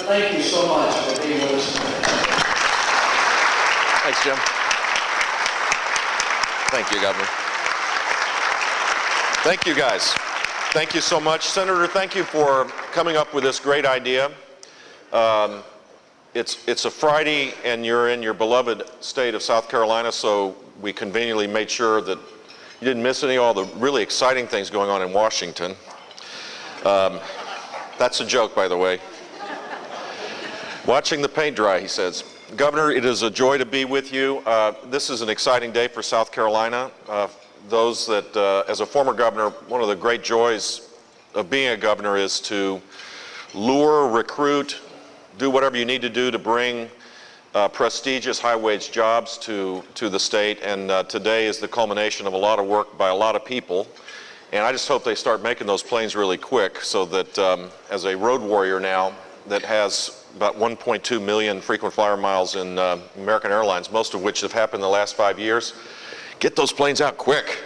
thank you so much for being with us today. Thanks, Jim. Thank you, Governor. Thank you, guys. Thank you so much. Senator, thank you for coming up with this great idea. It's a Friday, and you're in your beloved state of South Carolina, so we conveniently made sure that you didn't miss any of all the really exciting things going on in Washington. That's a joke, by the way. Watching the paint dry, he says. Governor, it is a joy to be with you. This is an exciting day for South Carolina. Those that, as a former governor, one of the great joys of being a governor is to lure, recruit, do whatever you need to do to bring prestigious high-wage jobs to the state. And today is the culmination of a lot of work by a lot of people. And I just hope they start making those planes really quick so that as a road warrior now that has about 1.2 million frequent flyer miles in American Airlines, most of which have happened in the last 5 years, get those planes out quick.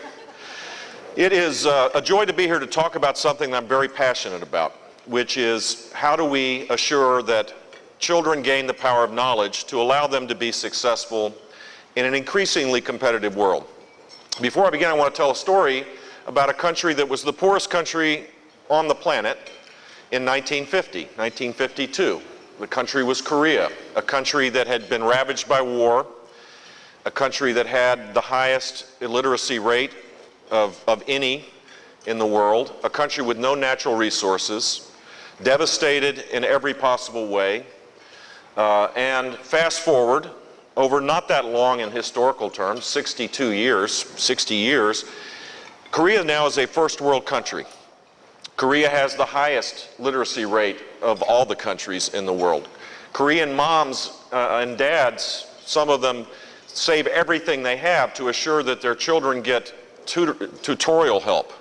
It is a joy to be here to talk about something that I'm very passionate about, which is how do we assure that children gain the power of knowledge to allow them to be successful in an increasingly competitive world. Before I begin, I want to tell a story about a country that was the poorest country on the planet in 1952. The country was Korea, a country that had been ravaged by war, a country that had the highest illiteracy rate of any in the world, a country with no natural resources, devastated in every possible way. And fast forward, over not that long in historical terms, 60 years, Korea now is a first world country. Korea has the highest literacy rate of all the countries in the world. Korean moms and dads, some of them save everything they have to assure that their children get tutorial help.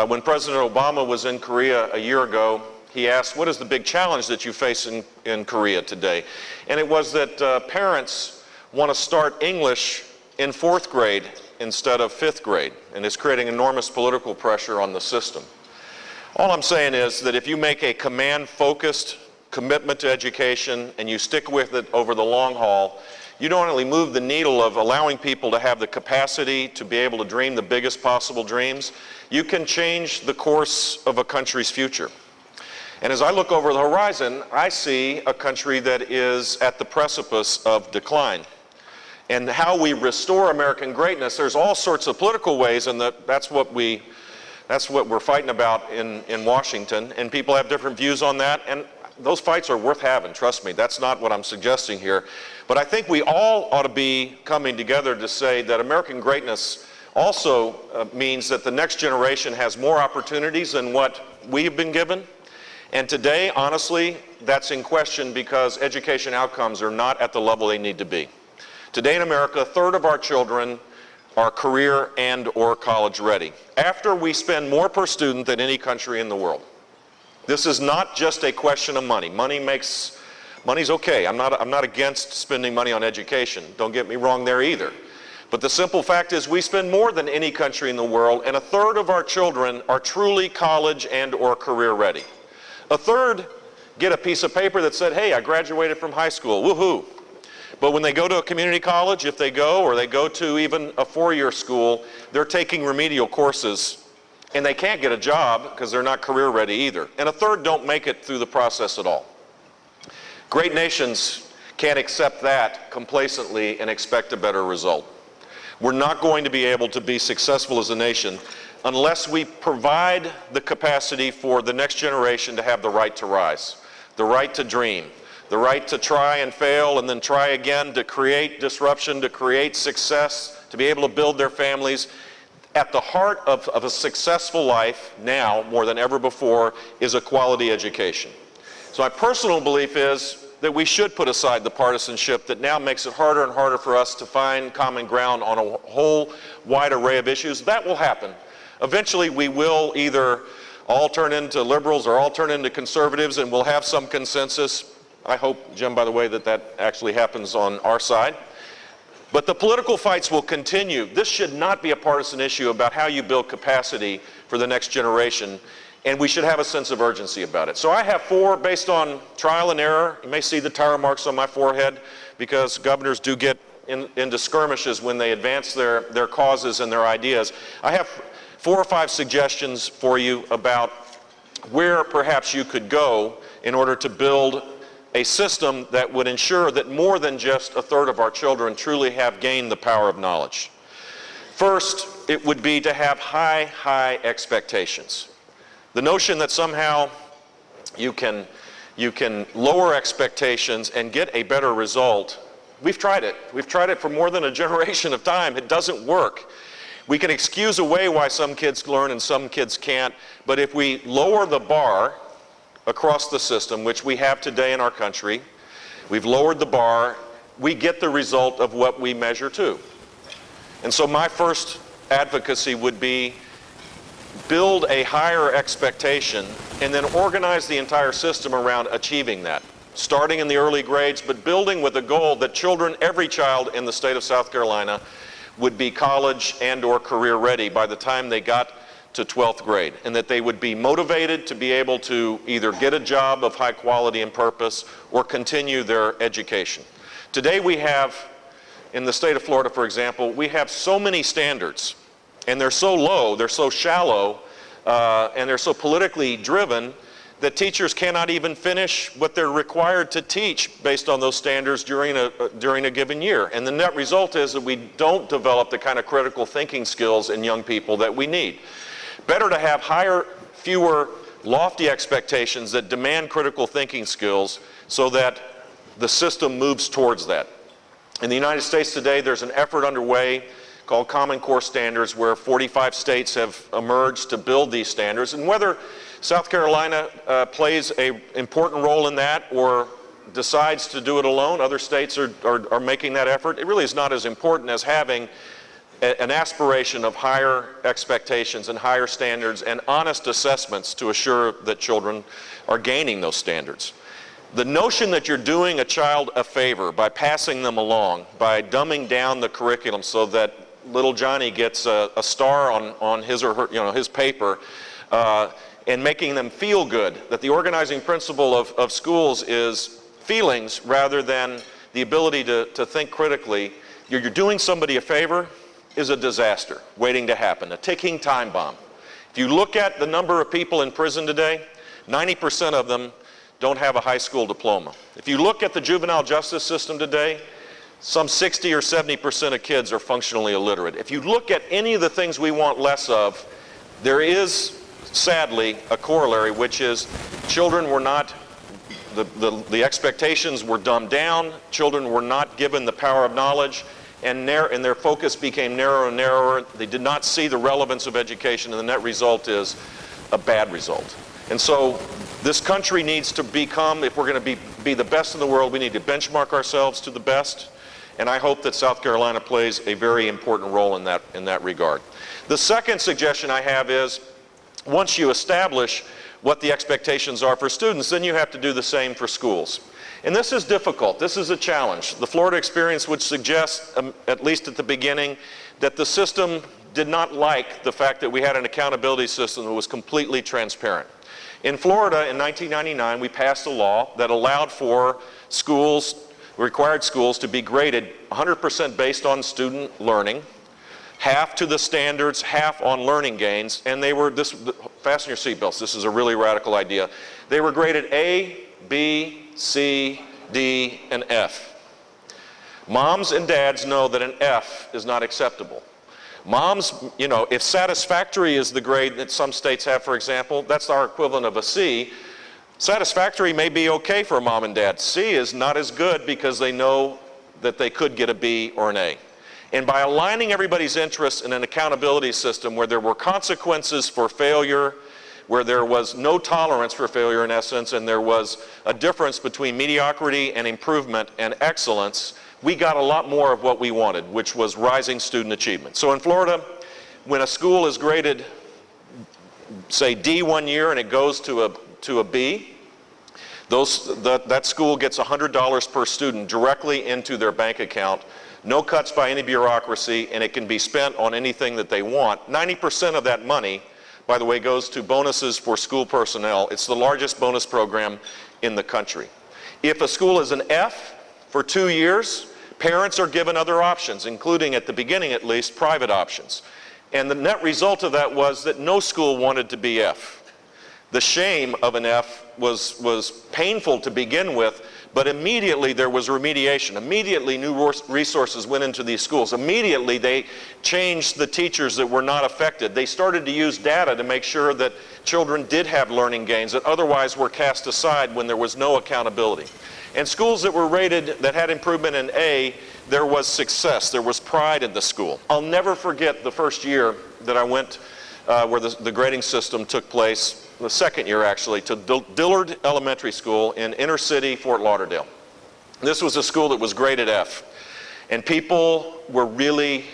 When President Obama was in Korea a year ago, he asked, what is the big challenge that you face in Korea today? And it was that parents want to start English in 4th grade instead of 5th grade, and it's creating enormous political pressure on the system. All I'm saying is that if you make a command-focused commitment to education and you stick with it over the long haul, you don't only move the needle of allowing people to have the capacity to be able to dream the biggest possible dreams, you can change the course of a country's future. And as I look over the horizon, I see a country that is at the precipice of decline. And how we restore American greatness, there's all sorts of political ways, and that's what we're fighting about in Washington, and people have different views on that, and those fights are worth having, trust me. That's not what I'm suggesting here. But I think we all ought to be coming together to say that American greatness also means that the next generation has more opportunities than what we've been given. And today, honestly, that's in question because education outcomes are not at the level they need to be. Today in America, a third of our children are career and or college ready, after we spend more per student than any country in the world. This is not just a question of money. Money's okay. I'm not against spending money on education. Don't get me wrong there either. But the simple fact is we spend more than any country in the world, and a third of our children are truly college and or career ready. A third get a piece of paper that said, hey, I graduated from high school, woohoo. But when they go to a community college, if they go, or they go to even a 4-year school, they're taking remedial courses, and they can't get a job because they're not career ready either. And a third don't make it through the process at all. Great nations can't accept that complacently and expect a better result. We're not going to be able to be successful as a nation unless we provide the capacity for the next generation to have the right to rise, the right to dream, the right to try and fail and then try again, to create disruption, to create success, to be able to build their families. At the heart of a successful life now, more than ever before, is a quality education. So my personal belief is that we should put aside the partisanship that now makes it harder and harder for us to find common ground on a whole wide array of issues. That will happen. Eventually we will either all turn into liberals or all turn into conservatives, and we'll have some consensus. I hope, Jim, by the way, that actually happens on our side. But the political fights will continue. This should not be a partisan issue about how you build capacity for the next generation. and we should have a sense of urgency about it. So I have 4 based on trial and error. You may see the tire marks on my forehead because governors do get into skirmishes when they advance their causes and their ideas. I have 4 or 5 suggestions for you about where perhaps you could go in order to build a system that would ensure that more than just a third of our children truly have gained the power of knowledge. First, it would be to have high expectations. The notion that somehow you can lower expectations and get a better result, we've tried it. We've tried it for more than a generation of time. It doesn't work. We can excuse away why some kids learn and some kids can't, but if we lower the bar across the system, which we have today in our country, we've lowered the bar, we get the result of what we measure too. And so my first advocacy would be build a higher expectation and then organize the entire system around achieving that, starting in the early grades, but building with a goal that children, every child in the state of South Carolina, would be college and or career ready by the time they got to 12th grade, and that they would be motivated to be able to either get a job of high quality and purpose or continue their education. Today we have, in the state of Florida, for example, we have so many standards, and they're so low, they're so shallow, and they're so politically driven that teachers cannot even finish what they're required to teach based on those standards during a given year. And the net result is that we don't develop the kind of critical thinking skills in young people that we need. Better to have higher, fewer, lofty expectations that demand critical thinking skills so that the system moves towards that. In the United States today, there's an effort underway called Common Core Standards where 45 states have emerged to build these standards. And whether South Carolina plays an important role in that or decides to do it alone, other states are making that effort. It really is not as important as having an aspiration of higher expectations and higher standards and honest assessments to assure that children are gaining those standards. The notion that you're doing a child a favor by passing them along, by dumbing down the curriculum so that little Johnny gets a star on his or her, his paper, and making them feel good, that the organizing principle of schools is feelings rather than the ability to think critically. You're doing somebody a favor is a disaster waiting to happen, a ticking time bomb. If you look at the number of people in prison today, 90% of them don't have a high school diploma. If you look at the juvenile justice system today, some 60 or 70% of kids are functionally illiterate. If you look at any of the things we want less of, there is sadly a corollary, which is children were not, the expectations were dumbed down, children were not given the power of knowledge, and their focus became narrower and narrower. They did not see the relevance of education, and the net result is a bad result. And so this country needs to become, if we're going to be the best in the world, we need to benchmark ourselves to the best. And I hope that South Carolina plays a very important role in that regard. The second suggestion I have is, once you establish what the expectations are for students, then you have to do the same for schools. And this is difficult. This is a challenge. The Florida experience would suggest, at least at the beginning, that the system did not like the fact that we had an accountability system that was completely transparent. In Florida, in 1999, we passed a law that allowed for schools, required schools, to be graded 100% based on student learning, half to the standards, half on learning gains, and they were, fasten your seatbelts, this is a really radical idea. They were graded A, B, C, D, and F. Moms and dads know that an F is not acceptable. Moms, if satisfactory is the grade that some states have, for example, that's our equivalent of a C. Satisfactory may be okay for a mom and dad. C is not as good because they know that they could get a B or an A. And by aligning everybody's interests in an accountability system where there were consequences for failure, where there was no tolerance for failure in essence, and there was a difference between mediocrity and improvement and excellence, we got a lot more of what we wanted, which was rising student achievement. So in Florida, when a school is graded, say D one year and it goes to a B, that school gets $100 per student directly into their bank account, no cuts by any bureaucracy, and it can be spent on anything that they want. 90% of that money by the way, goes to bonuses for school personnel. It's the largest bonus program in the country. If a school is an F for 2 years, parents are given other options, including, at the beginning at least, private options. And the net result of that was that no school wanted to be F. The shame of an F was painful to begin with, but immediately there was remediation. Immediately new resources went into these schools. Immediately they changed the teachers that were not affected. They started to use data to make sure that children did have learning gains that otherwise were cast aside when there was no accountability. And schools that were rated, that had improvement in A, there was success, there was pride in the school. I'll never forget the first year that I went where the grading system took place, the second year actually, to Dillard Elementary School in inner city Fort Lauderdale. This was a school that was graded F, and people were really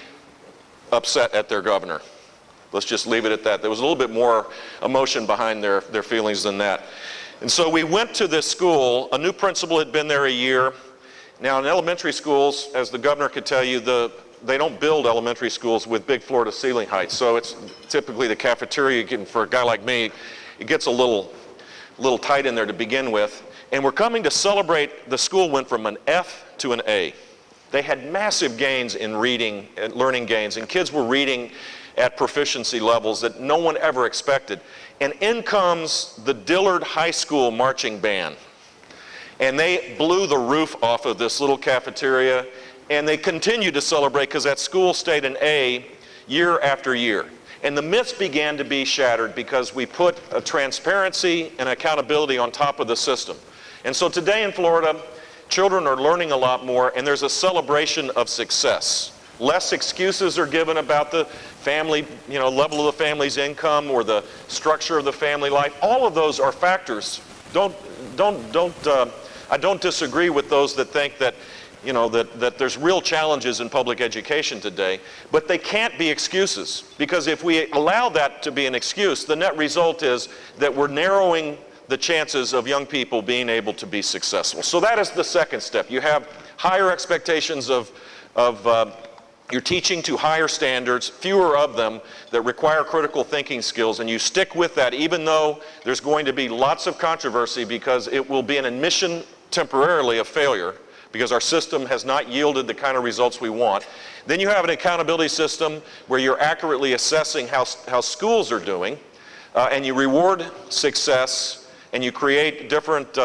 upset at their governor. Let's just leave it at that. There was a little bit more emotion behind their feelings than that. And so we went to this school. A new principal had been there a year. Now in elementary schools, as the governor could tell you, they don't build elementary schools with big floor to ceiling heights. So it's typically the cafeteria, for a guy like me, it gets a little tight in there to begin with. And we're coming to celebrate, the school went from an F to an A. They had massive gains in reading and learning gains, and kids were reading at proficiency levels that no one ever expected. And in comes the Dillard High School marching band. And they blew the roof off of this little cafeteria, and they continued to celebrate because that school stayed an A year after year. And the myths began to be shattered because we put a transparency and accountability on top of the system. And so today in Florida, children are learning a lot more, and there's a celebration of success. Less excuses are given about the family, level of the family's income or the structure of the family life. All of those are factors. I don't disagree with those that think that, that there's real challenges in public education today, but they can't be excuses, because if we allow that to be an excuse, the net result is that we're narrowing the chances of young people being able to be successful. So that is the second step. You have higher expectations of you're teaching to higher standards, fewer of them that require critical thinking skills, and you stick with that even though there's going to be lots of controversy, because it will be an admission temporarily of failure because our system has not yielded the kind of results we want. Then you have an accountability system where you're accurately assessing how schools are doing, and you reward success, and you create different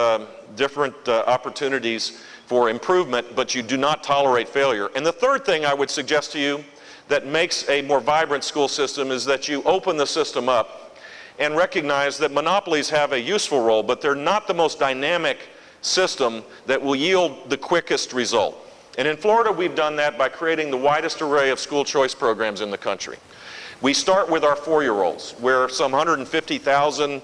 opportunities for improvement, but you do not tolerate failure. And the third thing I would suggest to you that makes a more vibrant school system is that you open the system up and recognize that monopolies have a useful role, but they're not the most dynamic system that will yield the quickest result. And in Florida, we've done that by creating the widest array of school choice programs in the country. We start with our 4-year-olds, where some 150,000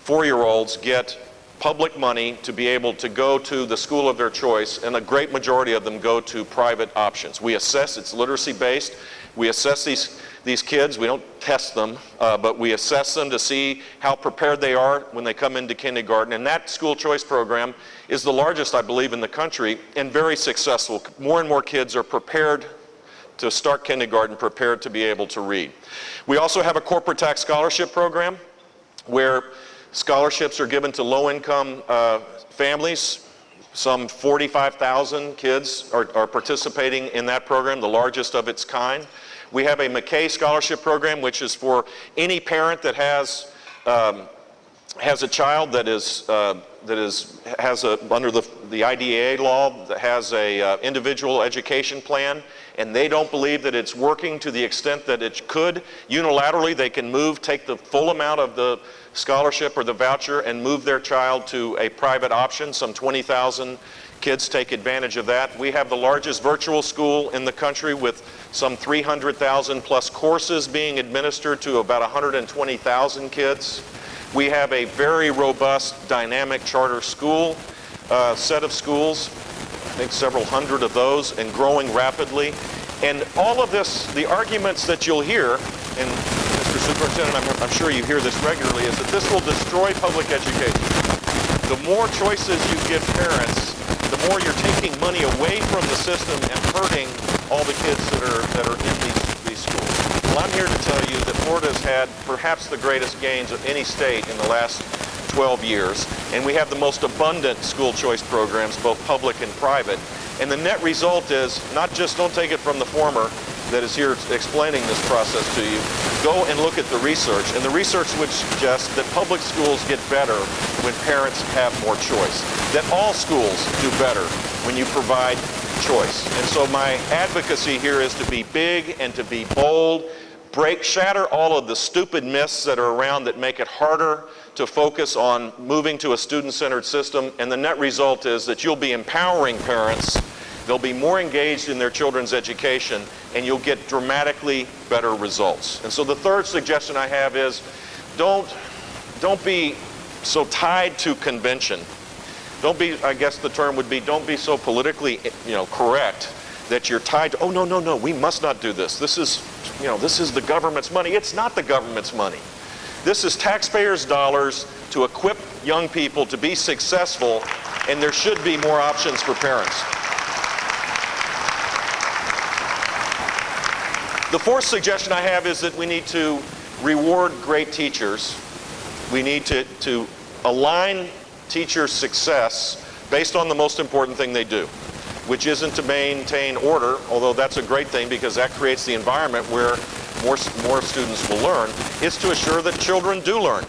4-year-olds get public money to be able to go to the school of their choice, and a great majority of them go to private options. We assess, it's literacy based, we assess these kids, we don't test them, but we assess them to see how prepared they are when they come into kindergarten, and that school choice program is the largest, I believe, in the country, and very successful. More and more kids are prepared to start kindergarten, prepared to be able to read. We also have a corporate tax scholarship program where scholarships are given to low-income families. Some 45,000 kids are participating in that program, the largest of its kind. We have a McKay scholarship program, which is for any parent that has a child that under the IDEA law that has a individual education plan, and they don't believe that it's working to the extent that it could. Unilaterally, they can take the full amount of the scholarship or the voucher and move their child to a private option. Some 20,000 kids take advantage of that. We have the largest virtual school in the country with some 300,000 plus courses being administered to about 120,000 kids. We have a very robust, dynamic charter school set of schools, I think several hundred of those, and growing rapidly. And all of this, the arguments that you'll hear, and Mr. Superintendent, I'm sure you hear this regularly, is that this will destroy public education. The more choices you give parents, the more you're taking money away from the system and hurting all the kids that are in these schools. Well, I'm here to tell you that Florida has had perhaps the greatest gains of any state in the last 12 years, and we have the most abundant school choice programs, both public and private. And the net result is, not just, don't take it from the former that is here explaining this process to you, go and look at the research. And the research would suggest that public schools get better when parents have more choice, that all schools do better when you provide choice. And so my advocacy here is to be big and to be bold, shatter all of the stupid myths that are around that make it harder to focus on moving to a student-centered system. And the net result is that you'll be empowering parents, they'll be more engaged in their children's education, and you'll get dramatically better results. And so the third suggestion I have is don't be so tied to convention. Don't be, I guess the term would be, don't be so politically, correct that you're tied to, oh, no, we must not do this. This is the government's money. It's not the government's money. This is taxpayers' dollars to equip young people to be successful, and there should be more options for parents. The fourth suggestion I have is that we need to reward great teachers. We need to align teachers' success based on the most important thing they do, which isn't to maintain order, although that's a great thing because that creates the environment where more students will learn. It's to assure that children do learn.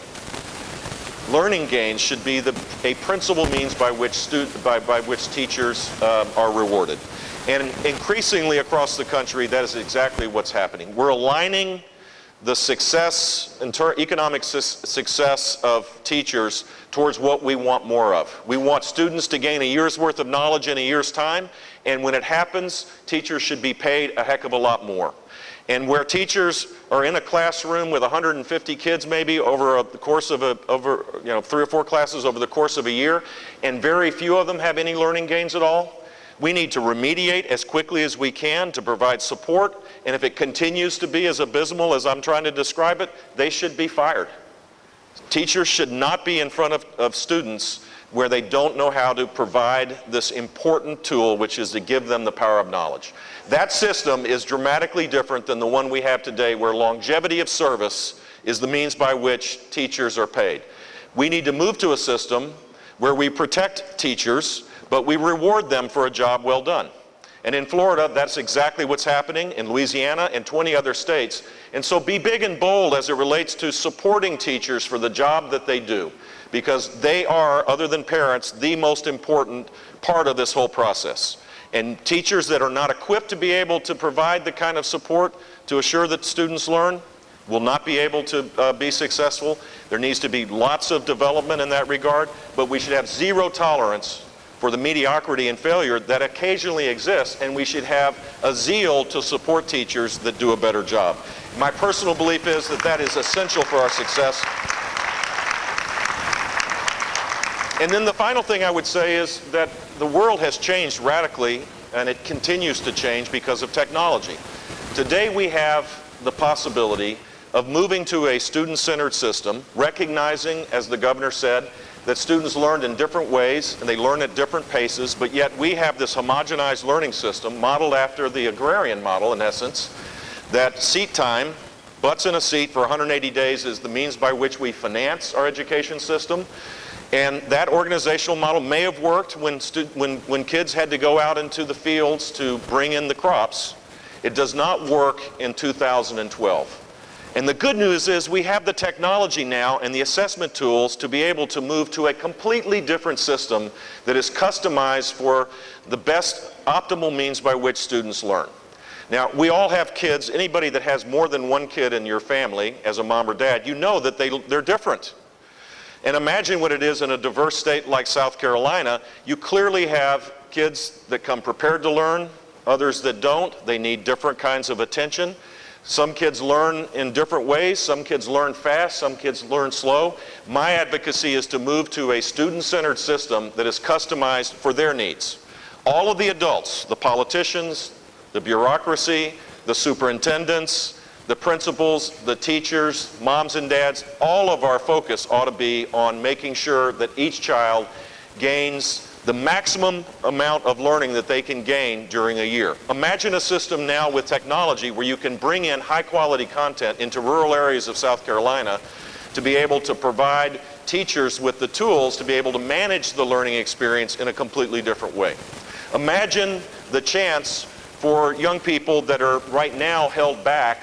Learning gains should be a principal means by which teachers are rewarded. And increasingly across the country, that is exactly what's happening. We're aligning the economic success of teachers towards what we want more of. We want students to gain a year's worth of knowledge in a year's time, and when it happens, teachers should be paid a heck of a lot more. And where teachers are in a classroom with 150 kids maybe over the course of 3 or 4 classes over the course of a year, and very few of them have any learning gains at all, we need to remediate as quickly as we can to provide support, and if it continues to be as abysmal as I'm trying to describe it, they should be fired. Teachers should not be in front of students where they don't know how to provide this important tool, which is to give them the power of knowledge. That system is dramatically different than the one we have today, where longevity of service is the means by which teachers are paid. We need to move to a system where we protect teachers, but we reward them for a job well done. And in Florida, that's exactly what's happening, in Louisiana and 20 other states. And so be big and bold as it relates to supporting teachers for the job that they do, because they are, other than parents, the most important part of this whole process. And teachers that are not equipped to be able to provide the kind of support to assure that students learn will not be able to be successful. There needs to be lots of development in that regard, but we should have zero tolerance for the mediocrity and failure that occasionally exists, and we should have a zeal to support teachers that do a better job. My personal belief is that that is essential for our success. And then the final thing I would say is that the world has changed radically, and it continues to change because of technology. Today we have the possibility of moving to a student-centered system, recognizing, as the governor said, that students learned in different ways and they learn at different paces, but yet we have this homogenized learning system modeled after the agrarian model, in essence, that seat time, butts in a seat for 180 days, is the means by which we finance our education system. And that organizational model may have worked when kids had to go out into the fields to bring in the crops. It does not work in 2012. And the good news is we have the technology now and the assessment tools to be able to move to a completely different system that is customized for the best optimal means by which students learn. Now, we all have kids. Anybody that has more than one kid in your family, as a mom or dad, you know that they're different. And imagine what it is in a diverse state like South Carolina. You clearly have kids that come prepared to learn, others that don't. They need different kinds of attention. Some kids learn in different ways. Some kids learn fast. Some kids learn slow. My advocacy is to move to a student-centered system that is customized for their needs. All of the adults, the politicians, the bureaucracy, the superintendents, the principals, the teachers, moms and dads, all of our focus ought to be on making sure that each child gains the maximum amount of learning that they can gain during a year. Imagine a system now with technology where you can bring in high-quality content into rural areas of South Carolina to be able to provide teachers with the tools to be able to manage the learning experience in a completely different way. Imagine the chance for young people that are right now held back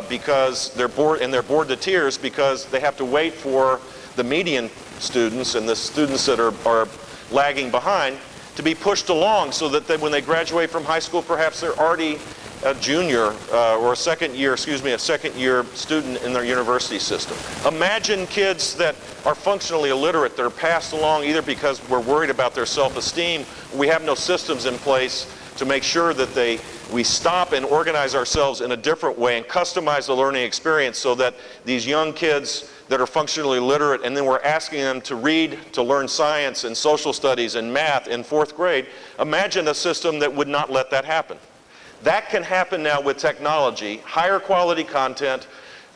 because they're bored, and they're bored to tears because they have to wait for the median students and the students that are lagging behind to be pushed along so that when they graduate from high school, perhaps they're already a junior or a second year student in their university system. Imagine kids that are functionally illiterate that are passed along either because we're worried about their self-esteem, we have no systems in place to make sure that we stop and organize ourselves in a different way and customize the learning experience so that these young kids that are functionally literate, and then we're asking them to read, to learn science and social studies and math in 4th grade. Imagine a system that would not let that happen. That can happen now with technology, higher quality content,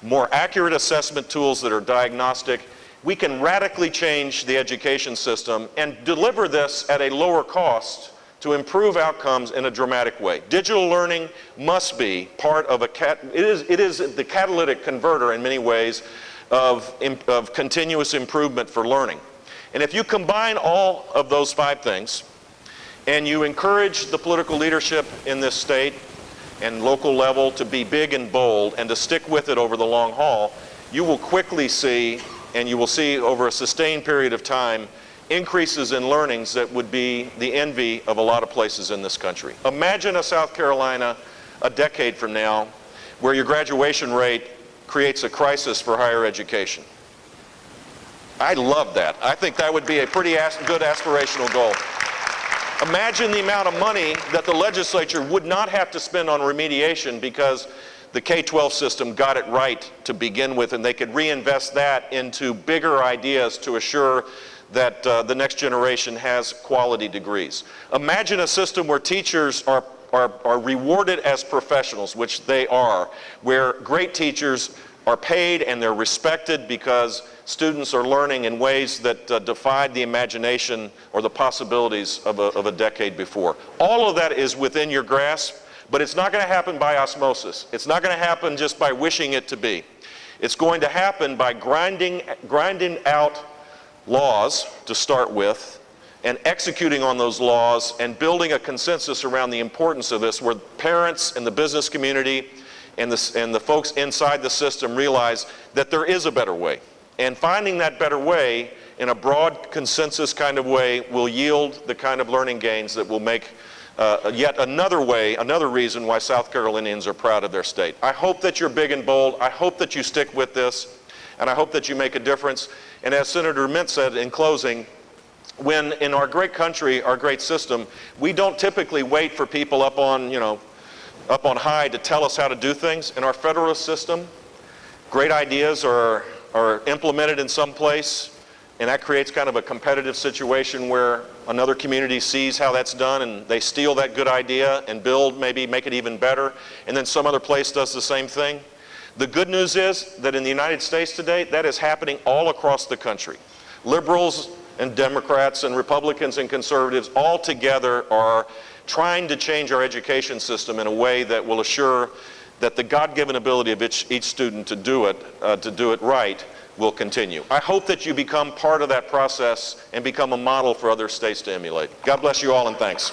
more accurate assessment tools that are diagnostic. We can radically change the education system and deliver this at a lower cost to improve outcomes in a dramatic way. Digital learning must be part of it is the catalytic converter in many ways of continuous improvement for learning. And if you combine all of those 5 things, and you encourage the political leadership in this state and local level to be big and bold and to stick with it over the long haul, you will quickly see, and you will see over a sustained period of time, increases in learnings that would be the envy of a lot of places in this country. Imagine a South Carolina a decade from now where your graduation rate creates a crisis for higher education. I love that. I think that would be a pretty good aspirational goal. Imagine the amount of money that the legislature would not have to spend on remediation because the K-12 system got it right to begin with, and they could reinvest that into bigger ideas to assure that the next generation has quality degrees. Imagine a system where teachers are rewarded as professionals, which they are, where great teachers are paid and they're respected because students are learning in ways that defied the imagination or the possibilities of a decade before. All of that is within your grasp, but it's not going to happen by osmosis. It's not going to happen just by wishing it to be. It's going to happen by grinding out laws to start with, and executing on those laws and building a consensus around the importance of this, where parents and the business community and the folks inside the system realize that there is a better way. And finding that better way in a broad consensus kind of way will yield the kind of learning gains that will make yet another reason why South Carolinians are proud of their state. I hope that you're big and bold. I hope that you stick with this. And I hope that you make a difference. And as Senator Mint said in closing, when in our great country, our great system, we don't typically wait for people up on high to tell us how to do things. In our federalist system, great ideas are implemented in some place, and that creates kind of a competitive situation where another community sees how that's done and they steal that good idea and make it even better, and then some other place does the same thing. The good news is that in the United States today, that is happening all across the country. Liberals and Democrats and Republicans and conservatives all together are trying to change our education system in a way that will assure that the God-given ability of each student to do it right will continue. I hope that you become part of that process and become a model for other states to emulate. God bless you all, and thanks.